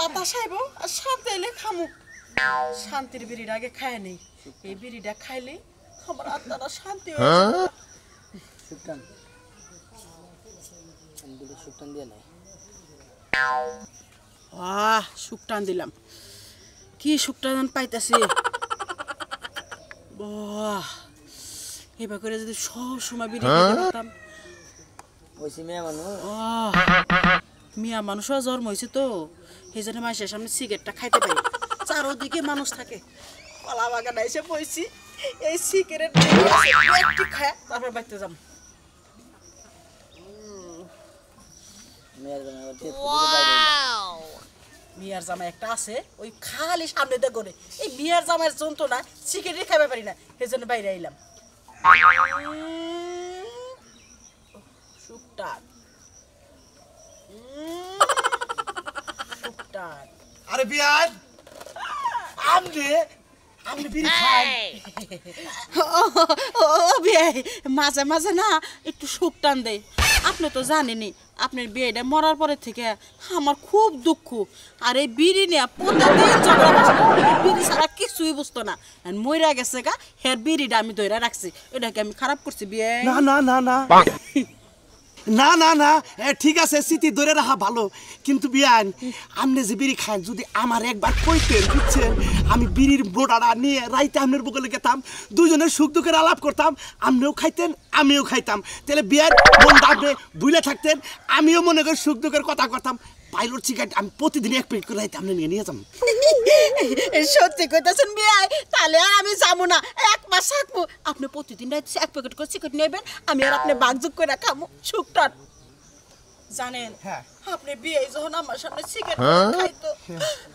বাতাস আইব আর সাথে এলে খামু শান্তির বিড়িটা আগে খায় নেই এই বিড়িটা খাইলে আমার আত্মাটা শান্তি হয়ে যাবে সুটান আমি সুটান দিয়ে নাই শুকটান দিলাম কি শুকটান পাইতাছি বাহ এবার করে যদি সব সময় বিড়ি খেতে পারতাম ওইসি মিয়া মানুষও জন্ম হয়েছে তো সেই জন্য মানুষের সামনে সিগারেটটা খাইতে পারি চারোদিকে মানুষ থাকে কলা বাগান এসে বইছি এই সিগারেট একটু খায় তারপর বাড়তে যাম মিয়ার জামা একটা আছে ওই খালি সামনে দিয়ে করে এই মিয়ার জামার যন্ত্রণা সিগারেট খাইতে পারি না সেই জন্য বাইরে আইলাম শুকটান শুকটান আরে বিয়ান আমনে বিড়ি খান ও বিয়ে মাঝে মাঝে না একটু শুকটান দেয় আপনি তো জানেনই আপনার বিয়েটা মরার পরে থেকে আমার খুব দুঃখ আর এই বিড়ি নিয়ে প্রতিদিন ঝগড়া বসতো বিড়ি ছাড়া কিছুই বুঝতো না মইরা গেছে গা হের বিড়িটা আমি ধরে রাখছি এটাকে আমি খারাপ করছি বিয়ে না না না না না না না ঠিক আছে স্মৃতি ধরে রাখা ভালো কিন্তু বিয়ান আমনে যে বিড়ি খান যদি আমার একবার কইতেন বুঝছেন আমি বিড়ির বোটাটা নিয়ে রাইতে আমনের বুকে গেতাম দুজনের সুখ দুঃখের আলাপ করতাম আমনেও খাইতেন আমিও খাইতাম তাহলে বিয়ার মনটা আপনি ভুলে থাকতেন আমিও মনে করি সুখ দুঃখের কথা করতাম পাইলট সিগারেট আমি প্রতিদিন এক প্লেট করে রাইতে আমনে নিয়ে যাম সত্যি কইতাছেন বিয়ে তাহলে আর আমি যাবো না এক মাস থাকবো আপনি প্রতিদিন রাইতে এক প্যাকেট করে সিগারেট নেবেন আমি আর আপনি বাগযুগ করে খাবো শুকটান জানেন হ্যাঁ আপনি বিয়ে যখন আমার সামনে সিগারেট খাইতো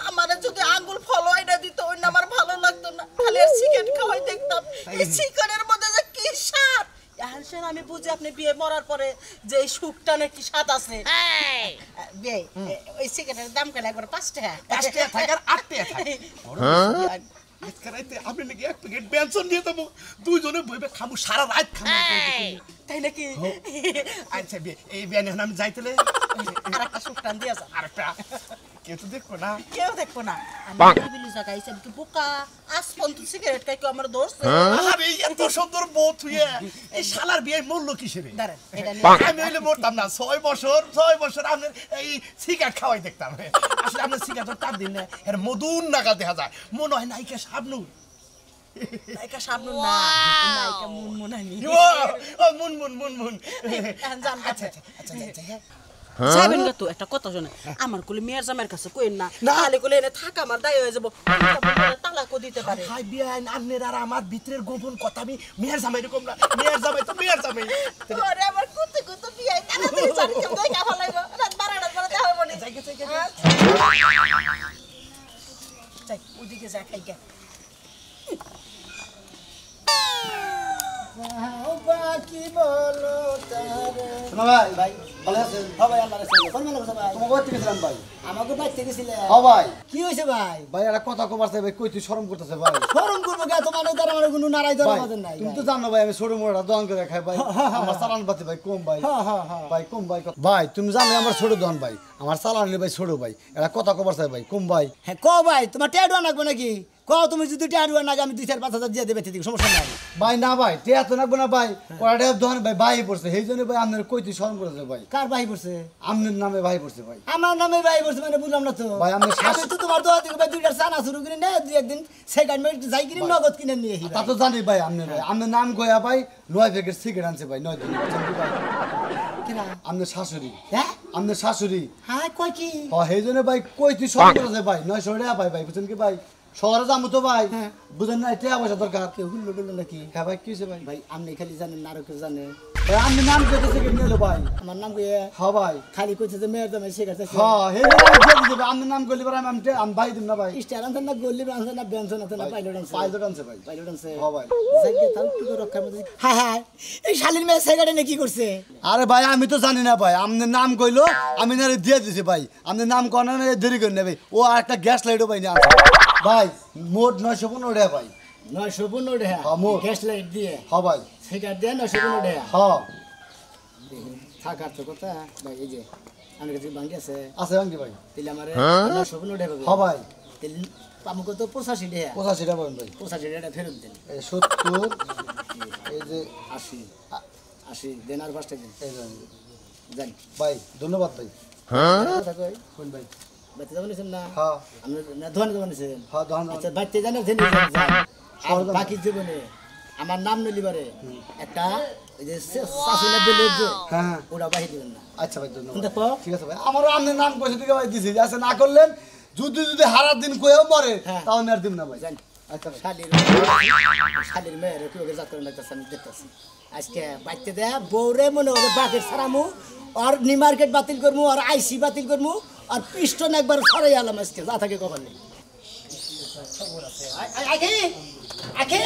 আমার যদি আঙ্গুল ফলোয়াইটা দিত ওই না আমার ভালো লাগতো না খালি আর সিগারেট খাওয়াই দেখতাম এই সিগারেটের মধ্যে যে কি স্বাদ এখন আমি বুঝি আপনি বিয়ে মরার পরে যে এই শুকটানের কি স্বাদ আছে বিয়ে ওই সিগারেটের দাম কেন একবার 5 টাকা 5 টাকা থাকে আর 8 টাকা থাকে আজকে রাইতে আপনি নাকি এক প্যাকেট বেনসন দিয়ে দেবো দুইজনে বইবে খাবো সারা রাত খাবো তাই নাকি আচ্ছা এই বিয়ানে আমি যাইতেলে আরেকটা শুকটান দিয়ে যা আরেকটা কেউ তো দেখবো না কেউ দেখবো না আমি বিলি জায়গায় এসে কি বোকা আসপন্ত সিগারেট খাই কেউ আমার দোস্ত আরে এত সুন্দর বউ থুয়ে এই শালার বিয়ে মূল্য কিসের দাঁড়ান এটা আমি হইলে মরতাম না 6 বছর আপনার এই সিগারেট খাওয়াই দেখতাম আসলে আপনার সিগারেট তার দিন এর মধুর নাগা দেখা যায় মনে হয় নায়িকা শাবনু নায়িকা শাবনু না নায়িকা মুনমুনানি ও মুনমুন আচ্ছা যাবেন না তো একটা কথা শুনে আমার কোলে মেয়ের জামাইয়ের কাছে কইন না তাহলে কোলে এনে থাকা আমার দায় হয়ে যাব তালাকও দিতে পারে হাই বিয়ান আপনার আর আমার ভিতরের গোপন কথা আমি মেয়ের জামাই এরকম না মেয়ের জামাই তো মেয়ের জামাই আরে আমার কত কত বিয়ে তাড়াতাড়ি চলে কেউ দেখা ভালো লাগবে রাত 12টার পরে দেখা হবে না যাই ওদিকে যা খাই গে বাকি বলো তারে শোনো ভাই ভালো আছেন হ্যাঁ ভাই আল্লাহর রাস্তায় কোন মেলা কথা ভাই তোমাকে কই থেকে ছিলাম ভাই আমাকে বাইতে গেছিলে হ্যাঁ ভাই কি হইছে ভাই ভাই এটা কথা কবারছে ভাই কই তুই শরম করতেছে ভাই শরম করব কে তোমার দ্বারা আমার কোনো নারাই ধরা মতন নাই তুমি তো জানো ভাই আমি ছোট মোড়া দোকান করে খাই ভাই আমার চালান পাতি ভাই কম ভাই ভাই কম ভাই ভাই তুমি জানো আমার ছোট দোকান ভাই আমার চালান ভাই ছোট ভাই এটা কথা কবারছে ভাই কম ভাই হ্যাঁ ক ভাই তোমার টেডুয়া নাকবো নাকি কও তুমি যদি টেডুয়া নাগে আমি 2-4-5 দিয়ে দেবে ঠিক সমস্যা নাই ভাই না ভাই টেয়া তো নাকবো না ভাই ওটা দোকান ভাই ভাই পড়ছে সেই জন্য ভাই আপনার কই তুই শরম করতেছে ভাই কার ভাই পড়ছে আপনার নামে ভাই পড়ছে ভাই আমার নামে ভাই পড়ছে মানে বুঝলাম না তো ভাই আমি তো তোমার দোয়া থেকে ভাই 2টা চানা শুরু করে না দুই একদিন সেকেন্ড মিনিট যাই কিনে নগদ কিনে নিয়ে আসি তা তো জানি ভাই আপনার ভাই আপনার নাম কইয়া ভাই 9 প্যাকেট সিগারেট আনছে ভাই 9 দিন ভাই কিনা আপনার শাশুড়ি হ্যাঁ আপনার শাশুড়ি হ্যাঁ কই কি হ্যাঁ সেই জন্য ভাই কই তুই শরম করতেছে ভাই 900 টাকা ভাই বুঝছেন কি ভাই শহরে যাবো তো ভাই বুঝেন না টাকা পয়সা দরকার কেউ হুল্লো ডুল্লো নাকি হ্যাঁ ভাই কি হয়েছে ভাই ভাই আপনি খালি জানেন না আরো কেউ জানে ভাই আপনি নাম কইতেছে কি নিলো ভাই আমার নাম কইয়ে হ্যাঁ ভাই খালি কইছে যে মেয়ের দামে শেখাচ্ছে হ্যাঁ হে আমি দিয়ে দিবে আপনি নাম কইলি পরে আমি ভাই দিম না ভাই স্টার আনছেন না গোল্লি আনছেন না বেনসন আনছেন না পাইলট আনছে ভাই পাইলট আনছে হ্যাঁ ভাই জায়গা তাও একটু রক্ষার মধ্যে হ্যাঁ হ্যাঁ এই শালির মেয়ে সেগাড়ে কি করছে আরে ভাই আমি তো জানি না ভাই আপনার নাম কইলো আমি না দিয়ে দিছি ভাই আপনার নাম কোন না দেরি করে নেবে ও আর একটা গ্যাস লাইটও ভাই না ভাই মোট 915 টাকা ভাই 915 টাকা হ্যাঁ মোট গ্যাস লাইট দিয়ে হ্যাঁ ভাই সেগাড় দিয়ে 915 টাকা হ্যাঁ থাকার তো কথা ভাই এই যে আমার কাছে বাঙ্গি আছে আছে বাঙ্গি ভাই তাহলে আমার সবন উঠে পাবে হ্যাঁ ভাই তাহলে আমাকে তো 85 টাকা 85 টাকা পাবেন ভাই 85 টাকা ফেরত দেন এই 70 এই যে 80 দেন আর 5 টাকা দিন এই যে যান ভাই ধন্যবাদ ভাই কথা কই কোন ভাই বাইতে যাবেন না হ্যাঁ আমরা না দোকানে যাবেন হ্যাঁ দোকান আচ্ছা বাইতে জানেন যে বাকি জীবনে আমার নাম নলিবারে একটা এই যে শাশুনা দিলে যে হ্যাঁ ওটা বাহি দিবেন না আচ্ছা ভাই ধন্যবাদ দেখো ঠিক আছে ভাই আমারও আপনার নাম কইছে ঠিক ভাই দিছি আছে না করলেন যদি হারার দিন কইও মরে হ্যাঁ। তাও আমি আর দিব না ভাই জান আচ্ছা ভাই শালির মেয়ের কিভাবে জাত করে লাগতেছে আমি দেখতেছি আজকে বাইতে দেয়া বউরে মনে হবে বাকের সারামু আর নি মার্কেট বাতিল করমু আর আইসি বাতিল করমু আর পিস্টন একবার সরাই আলাম আজকে যা থাকে কখন নেই আগে আগে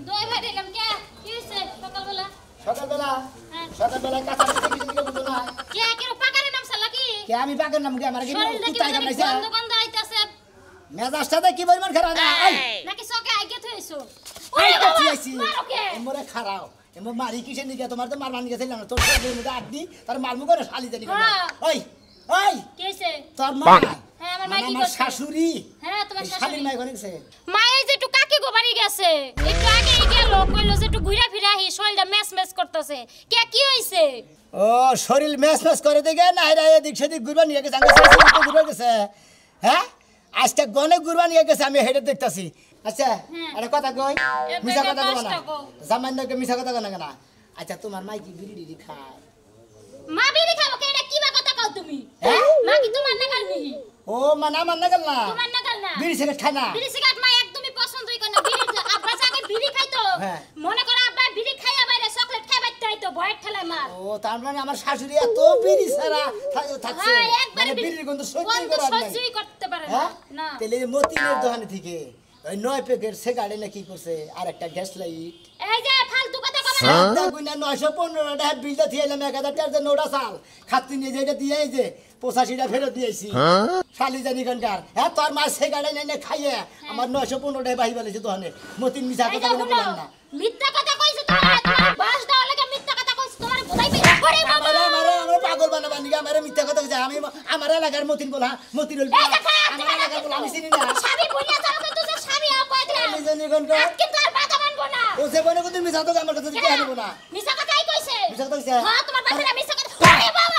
দই ভাই দিলাম কে কি হইছে সকালবেলা সকালবেলা হ্যাঁ সকালবেলা কাঁচা কিছু বুঝো না কে কে পাকারে নাম সালা কি কে আমি বাকের নাম কে আমার কি শরীর দেখি কুত্তা কামড়াইছে গন্ধ গন্ধ আইতাছে মেজাজটাতে কি পরিমাণ খারাপ না এই নাকি সকে আইগে থইছো এই ওরে তো বাবা আইছি মারো কে এমরে খারাপ এমর মারি কিসের নিকে তোমার তো মারমান গেছিল না তোর শরীরের মধ্যে আড্ডি তার মারমু করে শালি জানি করে হ্যাঁ। ওই ওই কি হইছে তোর মা হ্যাঁ আমার মা কি আমার করছে শাশুড়ি হ্যাঁ তোমার এই শাশুড়ি শালির মাই করে গেছে মা এই যে একটু কাকি গো বাড়ি গেছে একটু আগে গেল কইলো যে একটু ঘুরা ফিরা আহি শরীরটা ম্যাচ ম্যাচ করতেছে কে কি হইছে ও শরীর ম্যাচ ম্যাচ করে দেখে না এরা এদিক সেদিক ঘুরবা নিয়ে গেছে আমার শাশুড়ি তো ঘুরে গেছে হ্যাঁ আজকে গনে ঘুরবা নিয়ে গেছে আমি হেডে দেখতাছি আচ্ছা একটা কথা কই মিছা কথা কই না সামান্যকে মিছা কথা কই না আচ্ছা তোমার মাই কি বিড়ি ডিড়ি খায় মা বিড়ি খাবো কে এটা কি বা কথা কও তুমি হ্যাঁ? মা কি তোমার নাগাল নি ও মানা গেল না তোমার নাগাল না বিড়ি সিগারেট খায় না বিড়ি সিগারেট মা একদমই পছন্দই করে না বিড়ি আব্বা আগে বিড়ি খাইতো হ্যাঁ। মনে করো আব্বা বিড়ি খাইয়া বাইরে চকলেট খাই বাইতে হইতো ভয়ের ঠেলায় মার ও তার মানে আমার শাশুড়ি এত বিড়ি ছাড়া থাকছে হ্যাঁ একবারে মানে বিড়ির গন্ধ সহ্যই গন্ধ করার নাই সহ্যই করতে পারে না হ্যাঁ না তাহলে এই মতিনের দোকানে থেকে ওই 9 প্যাকেট সিগারেট না কি করছে আর একটা গ্যাস লাইট এই যে ফালতু কথা কবে দেখুন না 915 টাকা বিলটা দিয়ে এলাম 1000 টাকার নোটা চাল খাত্তি নিয়ে যেটা দিয়ে এই যে 85টা ফেরত দিয়েছি শালি জানি কানকার হ্যাঁ তোর মা সিগারেট এনে খাইয়ে আমার 915 টাকা বাহি বলেছে দোকানে মতিন মিছা এই কথা যে বলে বললাম না মিথ্যা কথা কইছো তোমার বাস দেওয়া লাগে মিথ্যা কথা কইছো তোমার বোধাই পেয়ে ওরে বাবা আমার পাগল বানাবা নিগা আমার মিথ্যা কথা কইছে আমি আমার এলাকার মতিন বলা মতিন বল এই দেখো আমার এলাকার বলা আমি চিনি না স্বামী বলিয়া যাও তো তুই স্বামী আ কই দিলাম আমি জানি কানকার কিন্তু আর বাধা মানবো না ও সে বনে কোন মিছা কথা আমার কাছে কি আনব না মিছা কথাই কইছে মিছা কথা কইছে হ্যাঁ তোমার বাপেরা মিছা কথা ওরে বাবা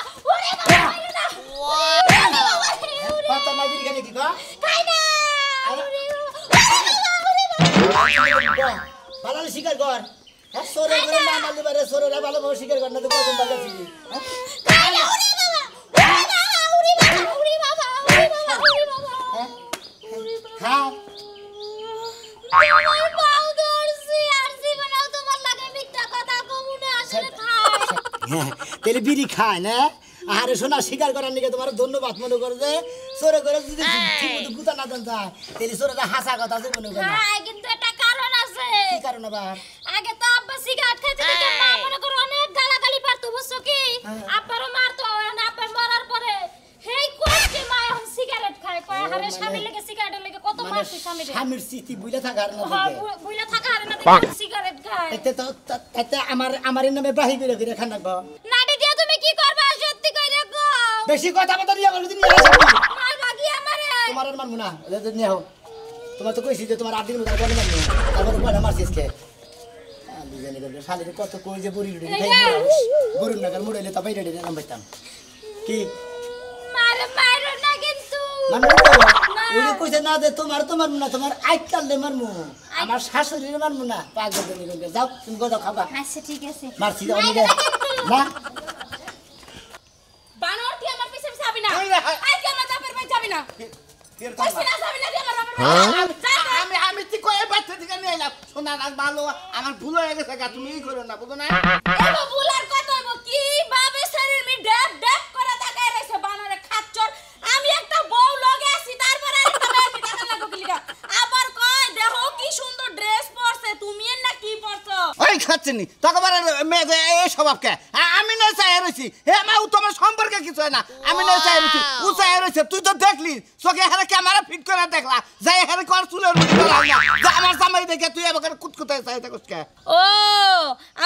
খাইলো না ওরে বাবা পাতা না বিড়ি খানে কি গো খাই না ভালো শিকার কর হ্যাঁ সরে করে না মারলে পারে সরে ভালো ভালো শিকার কর না তো কত বাগা ছিল খাই না ওরে বাবা ওরে বাবা ওরে বাবা ওরে বাবা ওরে বাবা ওরে বাবা খা তোমার পাও ধরছি আর জীবনেও তোমার লাগে মিথ্যা কথা কমুনে আসলে খাই তেলে বিড়ি খায় না আরে শোনা শিকার করার নিকে তোমার ধন্যবাদ মনে করে যে সরে করে যদি ঠিক মতো গুতা না দেন যায় তেলে সরে হাসা কথা আছে মনে করে খাই কিন্তু একটা কারণ আছে কি কারণ আবার আগে তো আব্বা সিগারেট খাইতে দেখে মা মনে করো অনেক গালাগালি পারতো বুঝছো কি আব্বারও মারতো আর আব্বার মারার পরে হেই কষ্টে মা এখন সিগারেট খায় কয় হারে স্বামী লেগে সিগারেটের লেগে কত মারছে স্বামী রে স্বামীর স্মৃতি বুঝলে থাকার না হ্যাঁ বুইলা থাকা হারে না দেখে সিগারেট খায় এতে তো এতে আমার নামে বাহি করে করে খান রাখবো নাটি দিয়া তুমি কি করবা সত্যি কইরা গো বেশি কথা বলতে নিয়ে বলে নিয়ে আসো মার বাকি আমারে তোমার আর মানবো না নিয়ে হোক তোমার তো কইছি যে তোমার 8 দিন মধ্যে বলে মানবো তারপরে বলে মারছিস কে দুজনে গেল শালিরে কত কই যে বুড়ি রুড়ি খাই গরুর নাগার মুড়াইলে তো বাইরে নাম পাইতাম কি মারো না কিন্তু মানে ওই কইছে না যে তোমার না তোমার আইকালে মারমু আমার শাশুড়ির মারমু না পাগল দেনি গো যাও তুমি গো যাও খাবা আচ্ছা ঠিক আছে মারছি দাও নিগে না বানর কি আমার পিছে পিছে যাবি না আজকে আমার বাপের বাড়ি যাবি না কইছি না যাবি না আমার বাপের আমি ঠিক কই বাচ্চা থেকে নিয়ে এলাম শোনা না ভালো আমার ভুল হয়ে গেছে তুমি এই করো না বুঝো না এগো বুলার কত হইব কি বাবে শরীর মি ড্যাপ ড্যাপ করে তাকায় রইছে বানরে খাচ্চর আমি একটা বউ লগে আছি তারপর আরেকটা মেয়ে টাকা লাগো কি লিগা আবার কয় দেখো কি সুন্দর ড্রেস পরছে তুমি এর না কি পরছো ওই খাচ্ছেনি তখন মেয়ে এই স্বভাবকে আমি না চাই এর রইছি হে মা ও তোমার সম্পর্কে কিছু হয় না আমি না চাই রইছি ও চাই রইছে তুই তো দেখলি চোখে হারে ক্যামেরা ফিট করে দেখলা যাই হারে কর চুলের মুঠি করা না যা আমার জামাই দেখে তুই আমাকে কুতকুতায় চাই দেখছ কে ও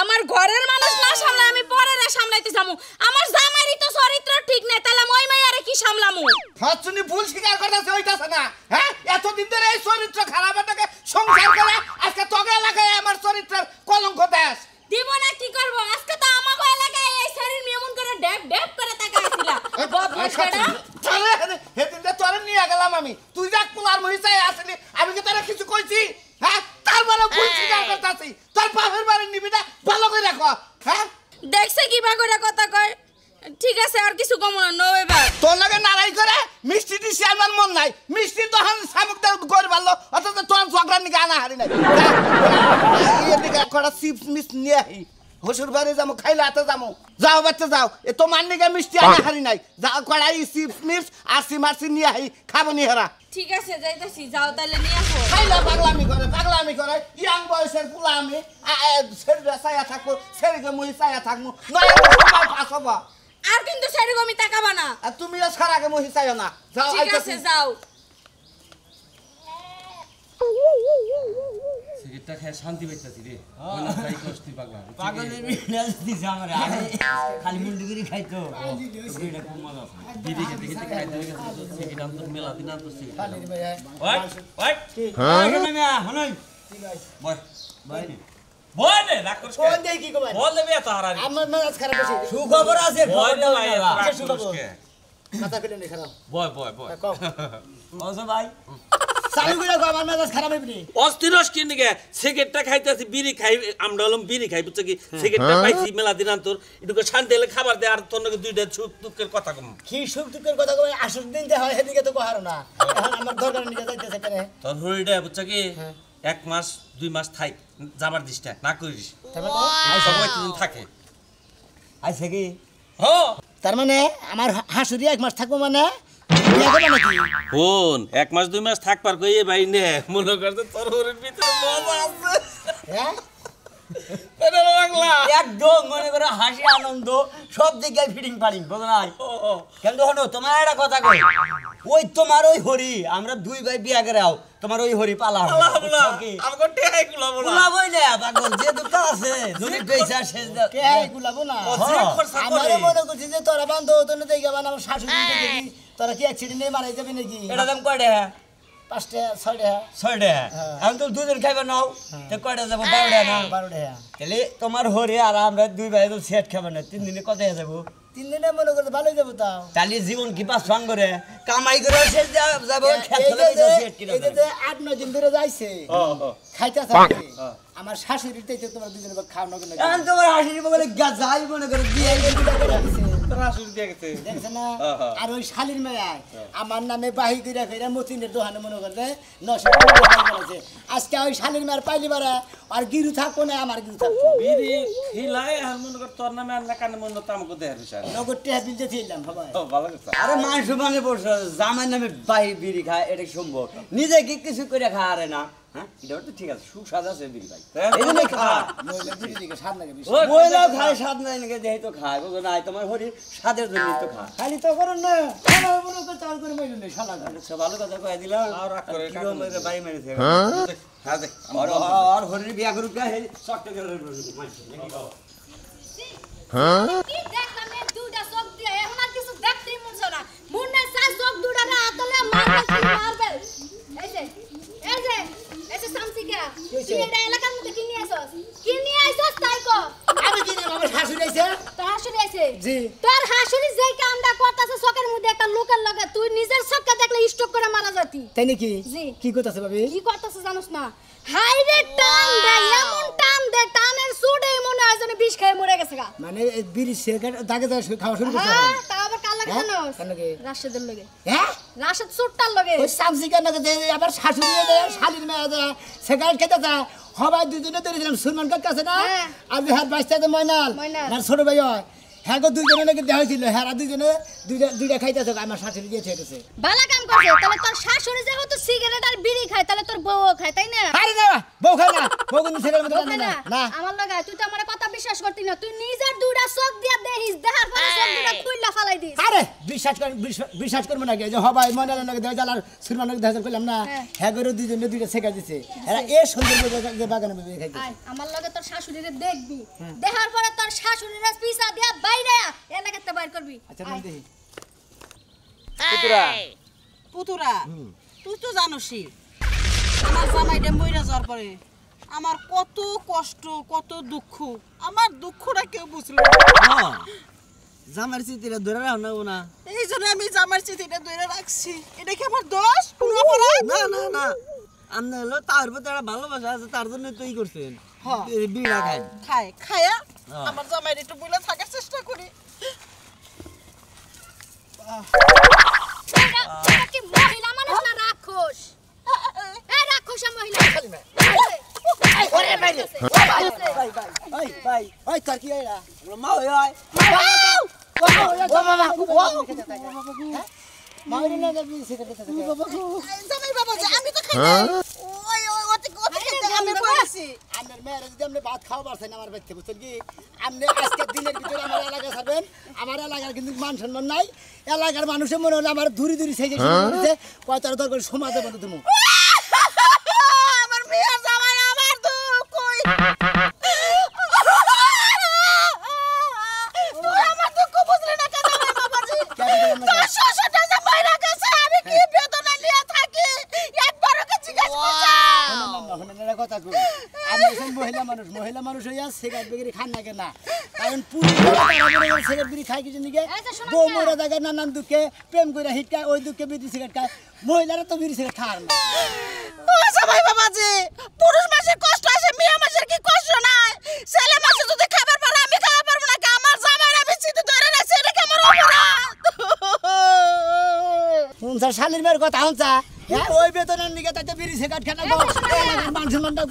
আমার ঘরের মানুষ না সামলাই আমি পরেরে সামলাইতে যামু আমার জামাইরই তো চরিত্র ঠিক নাই তাহলে মই মাইয়ারে কি সামলামু ফাচুনি ভুল স্বীকার করতেছে হইতাছে না হ্যাঁ এতদিন ধরে এই চরিত্র খারাপ এটাকে সংসার করে আজকে তোকে এলাকায় আমার চরিত্রের কলঙ্ক দেশ দিব না কি করব আজকে তো আমাগো এলাকায় এই শরীর মেমন করে ড্যাপ ড্যাপ করে তাকাইছিলা বদমাশ বেটা চলে হেদিন যে তোরে নিয়ে গেলাম আমি তুই যাক পোলার মহিষায় আসলি আমি কি তোরা কিছু কইছি হ্যাঁ তারপরে ভুল স্বীকার করতেছি তোর বাপের বাড়ি নিবি না ভালো করে রাখো হ্যাঁ দেখছে কি বাগড়া কথা কয় ঠিক আছে আর কিছু কম না নো এবার তোর লগে নারাই করে মিষ্টি দিছি আমার মন নাই মিষ্টি দহন শামুক দে গর ভালো অথচ তোর ঝগড়া নিকে আনা হারি নাই এদিকে কড়া চিপস মিস নিয়ে আই হসুর বাড়ি যাবো খাইলে হাতে যাবো যাও বাচ্চা যাও এ তো মান্নিকে মিষ্টি আনা হারি নাই যাও কড়া এই চিপস মিস আরসি মারসি নিয়ে আই খাবো নি হেরা ঠিক আছে যাইতাছি যাও তাহলে নিয়ে আসো খাইলা পাগলামি করে ইয়াং বয়সের পুলা আমি ছেড়ে চাইয়া থাকবো ছেড়ে মুই চাইয়া থাকবো নয় সময় পাস হবো আর কিন্তু সেরকমই তাকাবা না আর তুমিও সারাকে মুই চাইও না যাও ঠিক আছে যাও সিগারেটটা খেয়ে শান্তি পাইতাছি রে মনে হয় কষ্টই পাগলা পাগলের মিরাজ দিছে আমারে আরে খালি মুন্ডুগিরি খাইতো এটা খুব মজা আছে দিদি খেতে খেতে খাইতে হয়ে গেছে সিগারেট আনতো মেলা দিন আনতো সিগারেট খালি ভাই ওই ওই হ্যাঁ না হনই বয় বয় বয় নে রাখ করিস কোন দেই কি কবাই বল দেবে এত হারারি আমার মেজাজ খারাপ আছে সুখবর আছে বয় খবর নে দাও ভাই না রাখ করিস কে মাথা ফেলে নে খারাপ বয় বয় বয় কও ওসো ভাই চালু করে কও আমার মেজাজ খারাপ হইবনি অস্থিরস কি নিকে সিগারেটটা খাইতেছি বিড়ি খাই আমরা হলাম বিড়ি খাই বুঝছো কি সিগারেটটা পাইছি মেলা দিন আন্তর একটু শান্তি হলে খাবার দে আর তোর নাকি দুইটা সুখ দুঃখের কথা কম কি সুখ দুঃখের কথা কই আসল দিন দে হয় এদিকে তো কহারো না এখন আমার দরকার নিয়ে যাইতেছে কেন তোর হরিটা বুঝছো কি 1 মাস 2 মাস থাই যাবার দিসটা না করিস এই সময় তিন থাকে আইছে কি হো তার মানে আমার হাসুরি এক মাস থাকবো মানে বিয়া করবে নাকি ফোন 1 মাস 2 মাস থাকবার কই এ ভাই নে মনে করতে তোর হরির ভিতরে মজা আছে হ্যাঁ এটা বাংলা একদম মনে করে হাসি আনন্দ সব দিকে ফিটিং পারিং বুঝো নাই কিন্তু হনো তোমার একটা কথা কই ওই তোমার ওই হরি আমরা দুই ভাই বিয়া করে আও তোমার ওই হরি পালা হবে আল্লাহ আমাকে টেহাই গুলাবো না গুলাবই না পাগল যে দুটো আছে দুই পয়সা শেষ দাও কে গুলাবো না যে খরচা করে। আমরা মনে করছি যে তোরা বান্ধব তোনে দেখে বান আমার শাশুড়ি দেখি তোরা কি অ্যাক্সিডেন্টে মারা যাবে নাকি এটা দাম কয়টা 5টা 6টা 6টা এখন তো দুজন খাইবা নাও তো কয়টা যাব 12টা না 12টা তাহলে তোমার হরে আর আমরা দুই ভাই তো সেট খাবে না 3 দিনে কত হয়ে যাব 3 দিনে মনে করতে ভালোই যাবো তাও তাহলে জীবন কি পাস সঙ্গ করে কামাই করে শেষ যাব খেত এই চলে যে সেট কিনা এই যে 8-9 দিন ধরে যাইছে খাইতাছে আমার শাশুড়ির তো তোমরা দুজনে খাওয়া না এখন তোমার হাসির বলে গাজাই মনে করে দিয়ে রাসুল দিয়ে গেছে দেখছ না আর ওই শালির মেয়ে আমার নামে বাহি করে ফেরা মতিনের দোকানে মনে করতে 900 টাকা বলেছে আজকে ওই শালির মেয়ের পাইলি বারে আর গিরু থাকবো না আমার গিরু থাকবো বিড়ি খিলাই আর মনে কর তোর নামে আর না কানে মনে তো আমাকে দেয় রিসার নগদ টেহা বিলতে ছিলাম সবাই ও ভালো কথা আরে মানুষ মানে পড়ছে জামাই নামে বাই বিড়ি খায় এটা সম্ভব নিজে কি কিছু করে খায় না হ্যাঁ এটা তো ঠিক আছে সুস্বাদ আছে বিড়ি ভাই এই জন্য খায় নইলে বিড়ি দিকে স্বাদ লাগে বেশি মহিলাও খায় স্বাদ নাই নাকি দেহে তো খায় বুঝো না তোমার হরির স্বাদের জন্য তো খায় খালি তো করুন না খানা মনে করে চাল করে মাইলুন নেই শালা আচ্ছা ভালো কথা কয়ে দিলাম আর রাগ করে কিরম মেরে বাড়ি মেরেছে হ্যাঁ দেখ আর হরির বিয়া করুক হে শক্ত করে কি দেখলাম এই দুইটা চোখ দিয়ে এখন আর কিছু দেখতেই মনছে না মুন্নে চার চোখ দুটা না আতলে মারবে এই যে সামসিকা তুই এটা এলাকার মধ্যে কি নিয়ে আইছস তাই কো আমি কি আমার শাশুড়ি আইছে তোর হাসুরি আছে জি তোর হাসুরি যেই কামটা করতেছে চোখের মধ্যে একটা লোকের লগে তুই নিজের চোখকে দেখলে স্ট্রোক করে মারা যাতি তাই নাকি জি। কি করতেছে ভাবি কি করতেছে জানোস না হাই রে টান দে এমন টান দে টানের সুডে মনে হয় যেন বিষ খেয়ে মরে গেছে গা মানে এই বিড়ি সিগারেট দাগে দাগে খাওয়া শুরু করছে হ্যাঁ তা আবার কাল লাগে হ্যাঁ? জানোস কার লগে? রাশেদের লগে হ্যাঁ রাশেদ সুটটার লগে ওই সামসিকার নাকি যে আবার শাশুড়ি শালির মেয়ে সিগারেট খেতে যায় সবাই দুজনে ধরেছিলাম সুলমান কাকা আছে না হ্যাঁ। আর হ্যাঁ বাইশটাতে ময়নাল ময়নাল। আর ছোট ভাই হয় হ্যাঁ গো দুজনে নাকি দেওয়া হয়েছিল হ্যাঁ দুজনে দুইটা খাইতেছে আমার শাশুড়ি দিয়ে ছেড়েছে ভালো কাম করছে তাহলে তোর শাশুড়ি যেহেতু সিগারেট আর বিড়ি খায় তাহলে তোর বউ খায় তাই না আরে না বউ খায় না বউ কিন্তু সিগারেট মতো বউ খায় না না না আমার লগে তুই তো আমার কথা বিশ্বাস করতি না তুই নিজের দুইটা চোখ দিয়া দেখিস দেখার পর ফালাই দিস আরে বিশ্বাস করবো নাকি যে হবাই মনে লাগে দেওয়া জালার সুরমানকে দেখা করলাম না হ্যাঁ করে দুইজনে দুইটা শেখা দিছে এরা এ সুন্দর বাগানে খাইছে আমার লগে তোর শাশুড়িরে দেখবি দেখার পরে তোর শাশুড়িরে পিছা দিয়া বাইরে এলাকাতে বাইর করবি আচ্ছা নাম দেখি পুতুরা তুই তো জানোসই আমার জামাইটা মইরা যাওয়ার পরে আমার কত কষ্ট কত দুঃখ আমার দুঃখটা কেউ বুঝলো হ্যাঁ জামার চিঠিটা ধরে রাখো না না এই জন্য আমি জামার চিঠিটা ধরে রাখছি এটা কি আমার দোষ কোনো অপরাধ না না না আপনি হলো তার প্রতি একটা ভালোবাসা আছে তার জন্য তুই করছেন হ্যাঁ। বিড়া খাই খায়া আমার জামাইর একটু বইলা থাকার চেষ্টা করি এটা কি মহিলা মানুষ না রাক্ষস এই রাক্ষস মহিলা ওরে বাইরে ওই ভাই ওই তোর কি এরা মা ওই ওই মাইরে না দেবি সেটা জামাই বাবা যে আমি তো খাই না ওই ওতে আমি বলেছি আমার মেয়েরা যদি আপনি ভাত খাওয়া পারছেন আমার বাড়িতে বুঝছেন কি আপনি আজকের দিনের ভিতরে আমার এলাকা ছাড়বেন আমার এলাকার কিন্তু মান সম্মান নাই এলাকার মানুষের মনে হলো আমার ধুরি ধুরি সেই যে কয়টার দরকার সমাজে বন্ধ তুমি আমার মেয়ের জামাই আমার দুঃখ কই আমার দুঃখ বুঝলে না কেন আমার বাবাজি তোর শ্বশুরটা যে মাইরা গেছে আমি কি বেদনা নিয়ে থাকি একবারও কি জিজ্ঞাসা করছ কথা কই আমি একজন মহিলা মানুষ হইয়া সিগারেট বিড়ি খান না কেনা কারণ পুরুষ সিগারেট বিড়ি খাই কিছু নিকে বউ মরা জায়গায় নানান দুঃখে প্রেম করে হিট খায় ওই দুঃখে বিড়ি সিগারেট খায় মহিলারা তো বিড়ি সিগারেট খায় না ও জামাই বাবাজি পুরুষ মাসের কষ্ট আছে মেয়ে মাসের কি কষ্ট নাই ছেলে মাসে যদি খাবার পারে আমি খাওয়া পারবো না আমার জামাই আমি চিঠি ধরে রাখছি এটা কি আমার অপরাধ শুনছা শালির মেয়ের কথা শুনছা হ্যাঁ ওই বেতনের নিকে তাতে বিড়ি সিগারেট খানা গো মান সম্মানটা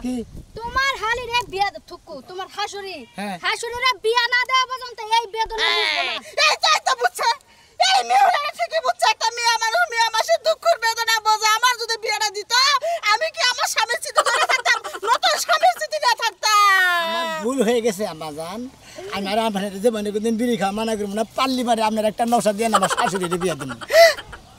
কি তোমার হালিরে বিয়া থুকু তোমার শাশুড়ি হ্যাঁ। শাশুড়িরে বিয়া না দেওয়া পর্যন্ত এই বেদনা বুঝবো না এই তাই তো বুঝছে এই মেয়েরা ঠিকই বুঝছে একটা মেয়ে মানুষ মেয়ে মাসের দুঃখের বেদনা বোঝে আমার যদি বিয়েটা দিত আমি কি আমার স্বামীর চিঠি ধরে থাকতাম নতুন স্বামীর চিঠি না থাকতাম আমার ভুল হয়ে গেছে আমাজান আমার আপনার যে মনে কোনদিন বিড়ি খাওয়া মানা করবো না পাল্লি পারে আপনার একটা নশা দিয়ে আমার শাশুড়ির বিয়ে দেবেন